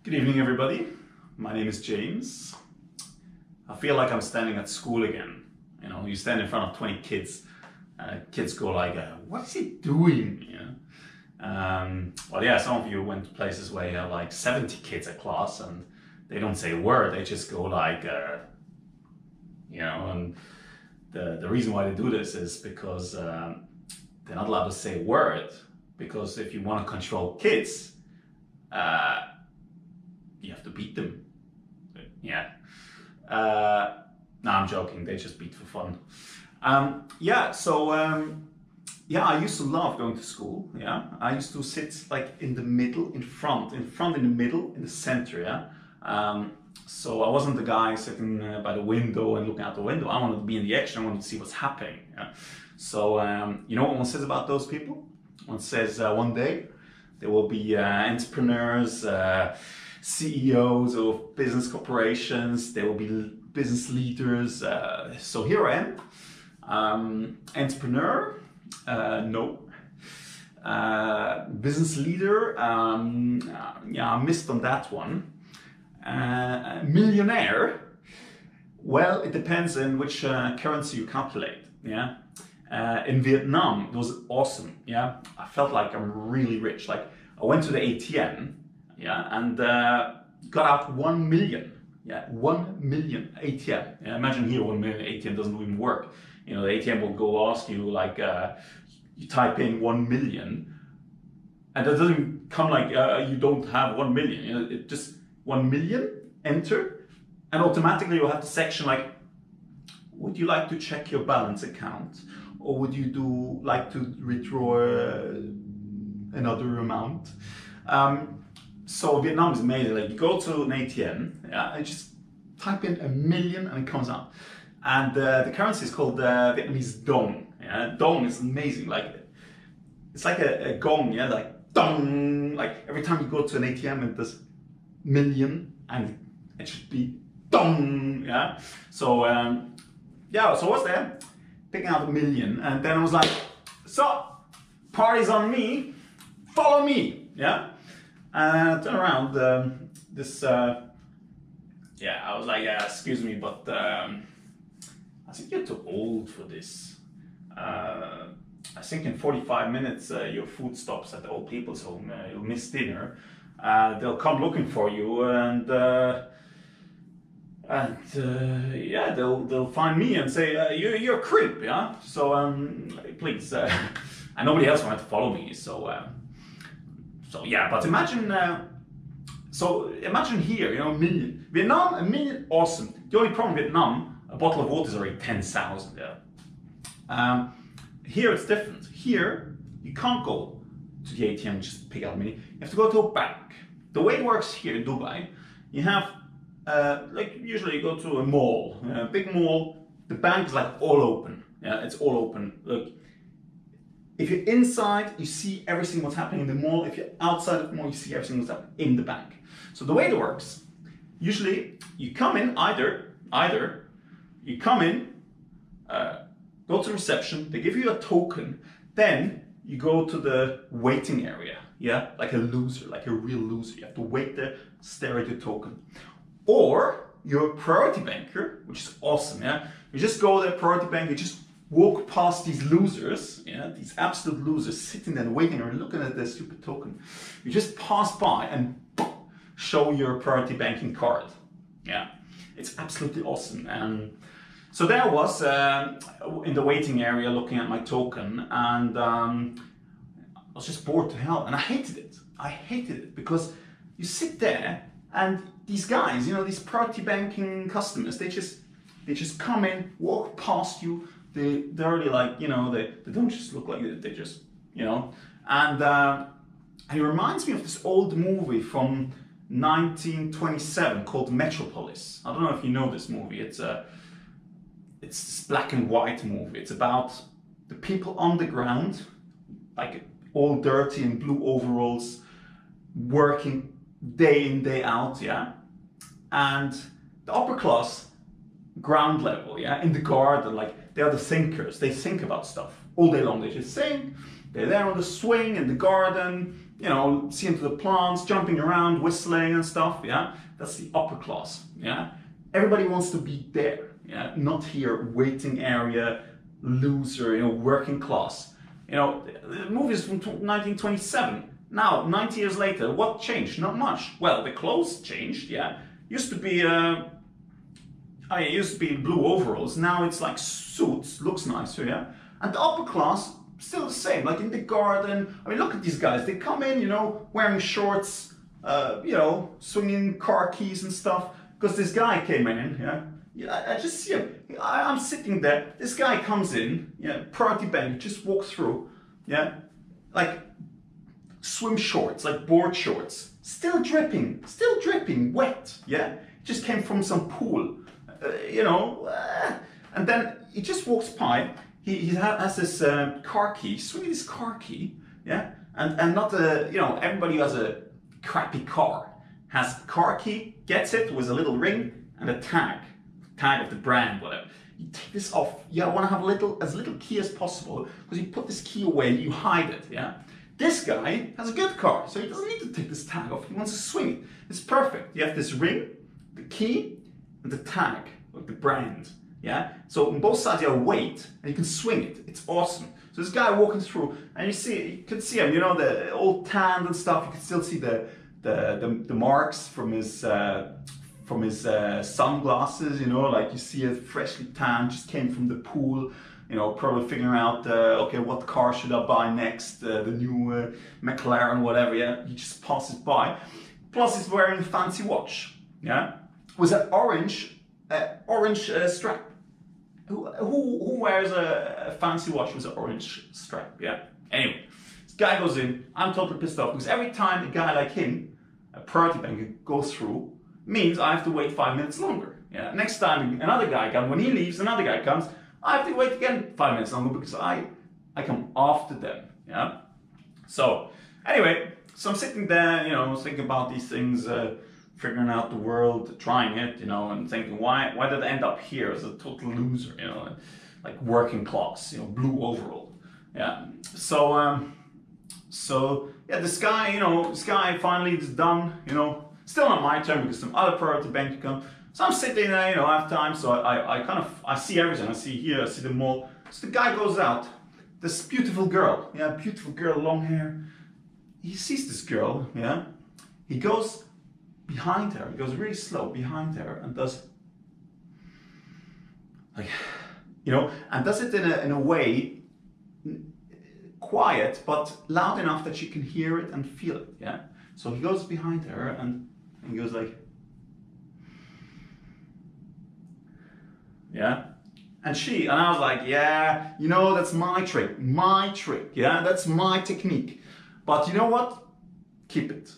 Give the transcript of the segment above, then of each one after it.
Good evening, everybody. My name is James. I feel like I'm standing at school again. You know, you stand in front of 20 kids, kids go like, what is he doing? You know? Well, yeah, some of you went to places where you have like 70 kids at class and they don't say a word, they just go like, you know, and the reason why they do this is because they're not allowed to say a word, because if you want to control kids, you have to beat them. Yeah. No, I'm joking. They just beat for fun. Yeah. I used to love going to school. Yeah. I used to sit like in the middle, in front, in the middle, in the center. Yeah. So I wasn't the guy sitting by the window and looking out the window. I wanted to be in the action. I wanted to see what's happening. Yeah? So you know what one says about those people? One says one day there will be entrepreneurs, CEOs of business corporations, there will be business leaders. So here I am, entrepreneur, no. Business leader, yeah, I missed on that one. Millionaire, well, it depends on which currency you calculate. Yeah. In Vietnam, it was awesome. Yeah, I felt like I'm really rich. Like I went to the ATM, yeah, and got out 1 million. Yeah, 1 million ATM. Yeah, imagine here 1 million ATM doesn't even work. You know, the ATM will go ask you like, you type in 1 million, and it doesn't come like you don't have 1 million. You know, it just 1 million, enter, and automatically you'll have the section like, would you like to check your balance account? Or would you like to withdraw another amount? So Vietnam is amazing. Like you go to an ATM, yeah, and just type in 1 million and it comes out. And the currency is called Vietnamese dong. Yeah? Dong is amazing. Like it's like a gong, yeah, like dong. Like every time you go to an ATM, it does million, and it should be dong. Yeah. So yeah. So what's there? Picking out 1 million, and then I was like, so party's on me, follow me, yeah. And I turn around, yeah, I was like, excuse me, but I think you're too old for this. I think in 45 minutes your food stops at the old people's home. You'll miss dinner. They'll come looking for you, and yeah, they'll find me and say you're a creep, yeah. So please, and nobody else wanted to follow me. So yeah, but imagine, imagine here, you know, 1 million. Vietnam, 1 million, awesome. The only problem in Vietnam, a bottle of water is already 10,000. Yeah. Here it's different. Here you can't go to the ATM and just pick out 1 million. You have to go to a bank. The way it works here in Dubai, you have. Like usually you go to a mall, a big mall, the bank is like all open. Yeah, it's all open. Look, if you're inside, you see everything what's happening in the mall. If you're outside of the mall, you see everything what's happening in the bank. So the way it works, usually you come in, either you come in, go to reception, they give you a token, then you go to the waiting area. Yeah, like a loser, like a real loser. You have to wait there, stare at your token. Or you're a priority banker, which is awesome, yeah? You just go there, priority bank, you just walk past these losers, yeah? These absolute losers sitting there waiting and looking at their stupid token. You just pass by and show your priority banking card, yeah? It's absolutely awesome. And so there I was in the waiting area looking at my token, and I was just bored to hell, and I hated it. I hated it because you sit there and these guys, you know, these priority banking customers, they just come in, walk past you. They're already like, you know, they don't just look like it, they just, you know. And it reminds me of this old movie from 1927 called Metropolis. I don't know if you know this movie. It's this black and white movie. It's about the people on the ground, like all dirty in blue overalls, working day in, day out, yeah? And the upper class, ground level, yeah, in the garden, like, they are the thinkers. They think about stuff all day long. They just think, they're there on the swing in the garden, you know, see into the plants, jumping around, whistling and stuff, yeah? That's the upper class, yeah? Everybody wants to be there, yeah? Not here, waiting area, loser, you know, working class. You know, the movie is from 1927. Now, 90 years later, what changed? Not much. Well, the clothes changed, yeah? Used to be, it used to be blue overalls. Now it's like suits, looks nicer, yeah? And the upper class, still the same, like in the garden. I mean, look at these guys. They come in, you know, wearing shorts, you know, swinging car keys and stuff. Because this guy came in, yeah, I just see him. I'm sitting there. This guy comes in, yeah, party band, just walks through, yeah, like swim shorts, like board shorts, still dripping, wet, yeah. Just came from some pool, you know, and then he just walks by. He has this car key, swinging his car key, yeah, and not a, you know, everybody who has a crappy car has a car key, gets it with a little ring and a tag of the brand, whatever. You take this off. You want to have as little key as possible, because you put this key away, you hide it, yeah. This guy has a good car, so he doesn't need to take this tag off. He wants to swing it. It's perfect. You have this ring, the key, and the tag, like the brand. Yeah. So on both sides you have weight, and you can swing it. It's awesome. So this guy walking through, and you can see him. You know, the old tan and stuff. You can still see the marks from his sunglasses. You know, like you see it freshly tan, just came from the pool. You know, probably figuring out, okay, what car should I buy next? The new McLaren, whatever. Yeah. He just passes by. Plus, he's wearing a fancy watch. Yeah, with an orange strap. Who wears a fancy watch with an orange strap? Yeah. Anyway, this guy goes in. I'm totally pissed off because every time a guy like him, a party banker, goes through, means I have to wait 5 minutes longer. Yeah. Next time another guy comes. When he leaves, another guy comes. I have to wait again 5 minutes longer because I come after them. Yeah. So anyway, so I'm sitting there, you know, thinking about these things. Figuring out the world, trying it, you know, and thinking, why did I end up here as a total loser, you know, like working class, you know, blue overall, yeah. So yeah, this guy finally is done, you know, still not my turn because some other party banker come. So I'm sitting there, you know, I have time, so I see everything. I see here, I see the mall. So the guy goes out, this beautiful girl, long hair. He sees this girl, yeah. He goes behind her, he goes really slow behind her and does, like, you know, and does it in a way, quiet but loud enough that she can hear it and feel it, yeah. So he goes behind her and he goes like, yeah. And I was like, yeah, you know, that's my trick, yeah, that's my technique. But you know what? Keep it.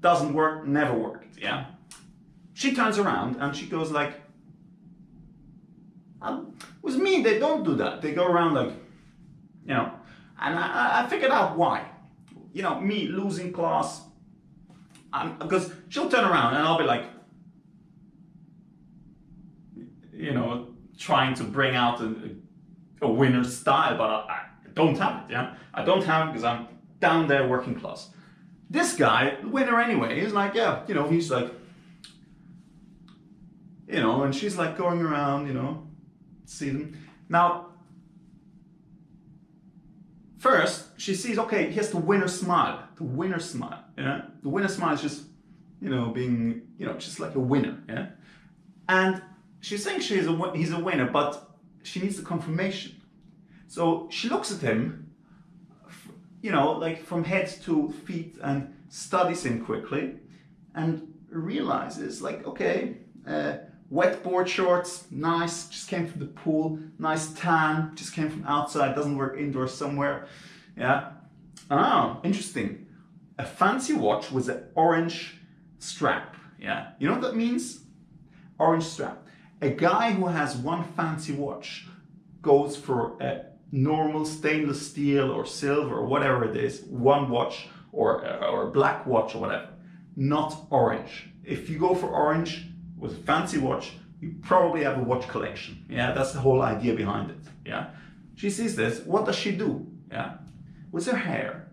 Doesn't work, never worked, yeah. She turns around and she goes like, with me, they don't do that. They go around like, you know, and I figured out why. You know, me losing class, because she'll turn around and I'll be like, you know, trying to bring out a winner style, but I don't have it, yeah. I don't have it because I'm down there working class. This guy, the winner anyway, is like, yeah, you know, he's like, you know, and she's like going around, you know, see them. Now, first, she sees, okay, he has the winner smile, yeah. The winner smile is just, you know, being, you know, just like a winner, yeah. And she's saying he's a winner, but she needs the confirmation. So she looks at him, you know, like from head to feet, and studies him quickly and realizes like, okay, wet board shorts, nice, just came from the pool, nice tan, just came from outside, doesn't work indoors somewhere, yeah. Oh, interesting. A fancy watch with an orange strap, yeah. You know what that means? Orange strap. A guy who has one fancy watch goes for a normal stainless steel or silver or whatever it is, one watch or a black watch or whatever, not orange. If you go for orange with a fancy watch, you probably have a watch collection. Yeah, that's the whole idea behind it. Yeah, she sees this. What does she do? Yeah, with her hair,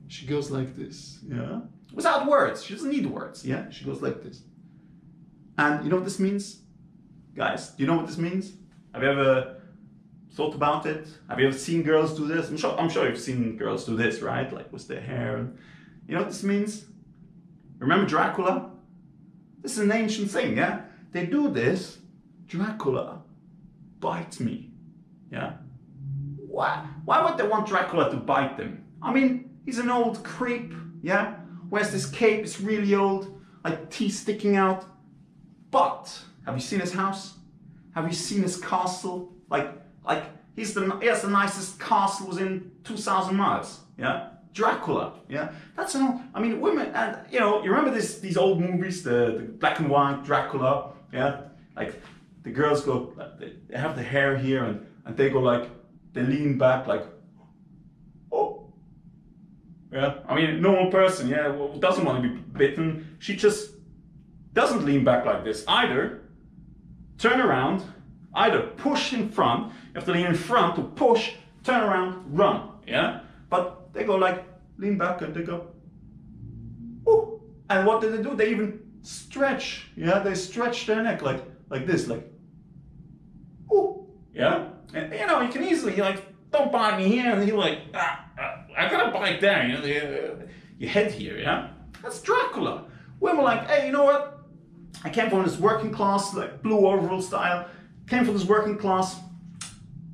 she goes like this, yeah? Without words, she doesn't need words, yeah? She goes like this. And you know what this means? Guys, do you know what this means? Have you ever thought about it? Have you ever seen girls do this? I'm sure you've seen girls do this, right? Like with their hair. And you know what this means? Remember Dracula? This is an ancient thing, yeah? They do this. Dracula bites me, yeah? Why would they want Dracula to bite them? I mean, he's an old creep, yeah? Wears this cape, it's really old, like teeth sticking out. But have you seen his house? Have you seen his castle? Like he has the nicest castle within 2,000 miles. Yeah, Dracula. Yeah, that's an. I mean, women, and you know, you remember these old movies, the black and white Dracula. Yeah, like the girls go, they have the hair here, and they go like, they lean back like, oh. Yeah, I mean, a normal person, yeah, doesn't want to be bitten. She just doesn't lean back like this either. Turn around, either push in front, you have to lean in front to push, turn around, run, yeah? But they go like, lean back and they go, ooh. And what do? They even stretch, yeah? They stretch their neck like this, like, ooh, yeah? And you know, you can easily, like, don't bite me here, and you're like, I gotta bite there, you know, your head here, yeah? That's Dracula. Women like, hey, you know what? I came from this working class, like blue overall style, came from this working class.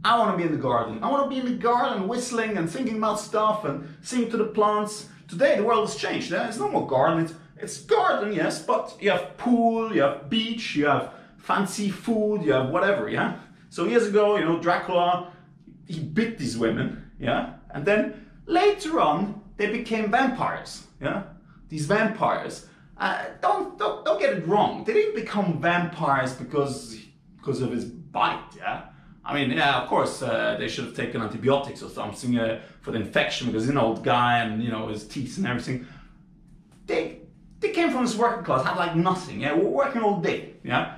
I want to be in the garden. I want to be in the garden whistling and thinking about stuff and singing to the plants. Today the world has changed. It's no more garden. It's garden, yes, but you have pool, you have beach, you have fancy food, you have whatever, yeah? So years ago, you know, Dracula, he bit these women, yeah? And then later on, they became vampires, yeah? These vampires. Don't get it wrong. They didn't become vampires because of his bite, yeah? I mean, yeah, of course, they should have taken antibiotics or something for the infection because he's an old guy and, you know, his teeth and everything. They came from this working class, had like nothing, yeah? Working all day, yeah?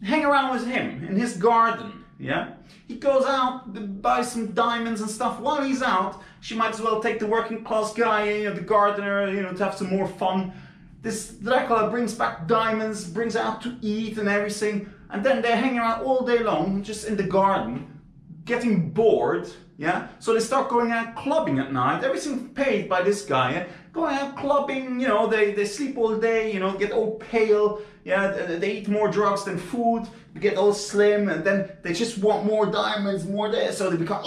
Hang around with him in his garden, yeah? He goes out, buys some diamonds and stuff. While he's out, she might as well take the working class guy, you know, the gardener, you know, to have some more fun. This Dracula brings back diamonds, brings out to eat and everything, and then they hang around all day long, just in the garden, getting bored, yeah? So they start going out clubbing at night, everything paid by this guy, yeah? Going out clubbing, you know, they sleep all day, you know, get all pale, yeah? They eat more drugs than food, get all slim, and then they just want more diamonds, more there, so they become,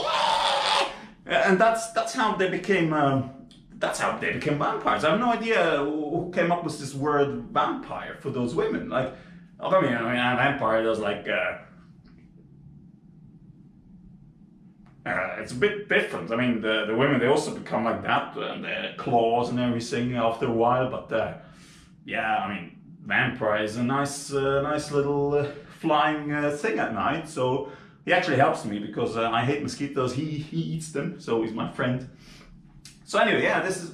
and that's how they became, vampires. I have no idea who came up with this word vampire for those women. Like, I mean, a vampire does like, it's a bit different. I mean, the women, they also become like that, and their claws and everything after a while. But yeah, I mean, vampire is a nice little flying thing at night. So he actually helps me because I hate mosquitoes. He eats them, so he's my friend. So anyway, yeah, this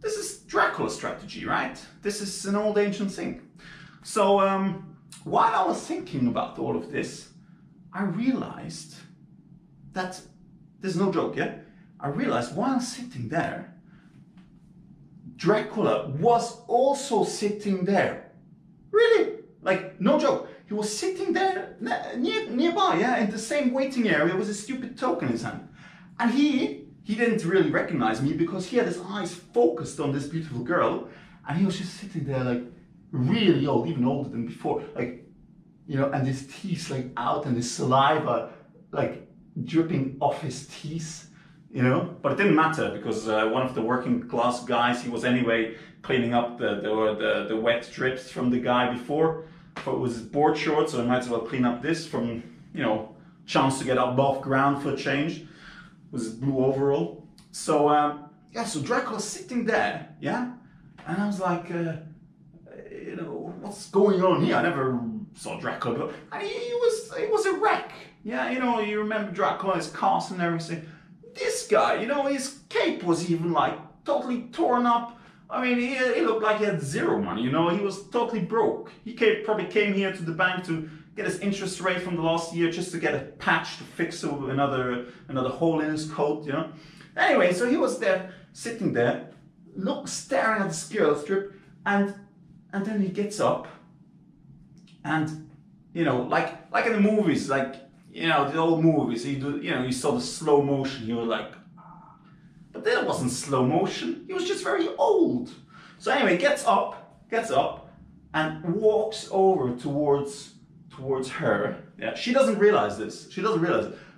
is Dracula's strategy, right? This is an old ancient thing. So while I was thinking about all of this, I realized that, there's no joke, yeah? I realized while sitting there, Dracula was also sitting there. Really? Like, no joke. He was sitting there nearby, yeah, in the same waiting area with a stupid token in his hand. And he didn't really recognize me because he had his eyes focused on this beautiful girl, and he was just sitting there like really old, even older than before, like, you know, and his teeth like out and his saliva like dripping off his teeth, you know. But it didn't matter because one of the working class guys, he was anyway cleaning up the wet drips from the guy before. It was his board shorts, so I might as well clean up this from, you know, chance to get above ground for a change. Was his blue overall. So yeah, so Dracula's sitting there, yeah, and I was like, you know, what's going on here? I never saw Dracula go, and he was a wreck, yeah. You know, you remember Dracula, his castle and everything. This guy, you know, his cape was even like totally torn up. I mean, he looked like he had zero money. You know, he was totally broke. He probably came here to the bank to get his interest rate from the last year just to get a patch to fix another hole in his coat, you know. Anyway, so he was there sitting there, staring at this girl strip, and then he gets up, and you know, like in the movies, like, you know, the old movies, you saw the slow motion, you were like, but that wasn't slow motion, he was just very old. So anyway, gets up, and walks over towards her. Yeah, she doesn't realize this.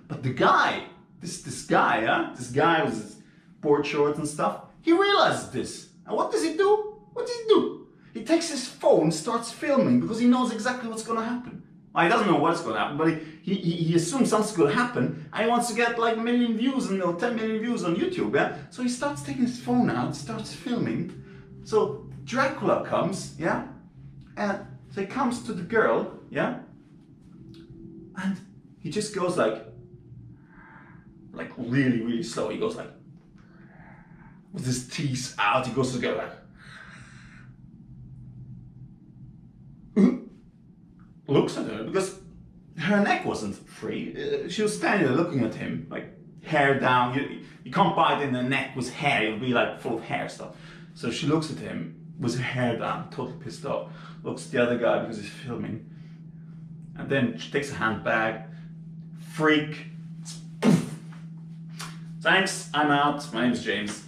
But the guy, this guy with his board shorts and stuff, he realizes this. And what does he do? He takes his phone, starts filming, because he knows exactly what's going to happen. Well, he doesn't know what's going to happen, but he assumes something's going to happen, and he wants to get like 1 million views and 10 million views on YouTube. Yeah, so he starts taking his phone out, starts filming. So Dracula comes, yeah, and so he comes to the girl, yeah, and he just goes like really, really slow. He goes like, with his teeth out, he goes to the girl like, looks at her, because her neck wasn't free. She was standing there looking at him, like hair down. You can't bite in the neck with hair, it'll be like full of hair stuff. So she looks at him with her hair down, totally pissed off. Looks at the other guy because he's filming. And then she takes a handbag. Freak. Thanks, I'm out. My name is James.